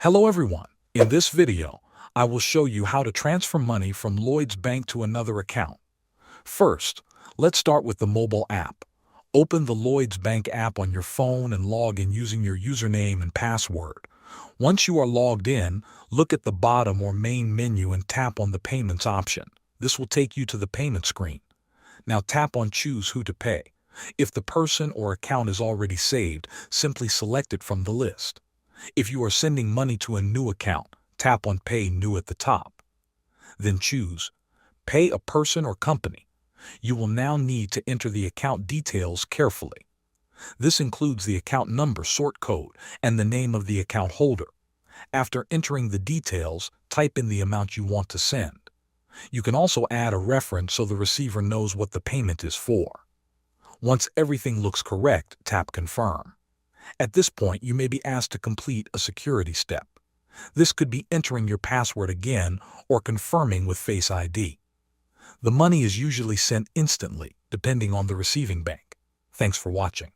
Hello everyone. In this video, I will show you how to transfer money from Lloyds Bank to another account. First, let's start with the mobile app. Open the Lloyds Bank app on your phone and log in using your username and password. Once you are logged in, look at the bottom or main menu and tap on the Payments option. This will take you to the payment screen. Now tap on Choose Who to Pay. If the person or account is already saved, simply select it from the list. If you are sending money to a new account, tap on Pay New at the top. Then choose Pay a Person or Company. You will now need to enter the account details carefully. This includes the account number, sort code, and the name of the account holder. After entering the details, type in the amount you want to send. You can also add a reference so the receiver knows what the payment is for. Once everything looks correct, tap Confirm. At this point, you may be asked to complete a security step. This could be entering your password again or confirming with Face ID. The money is usually sent instantly, depending on the receiving bank. Thanks for watching.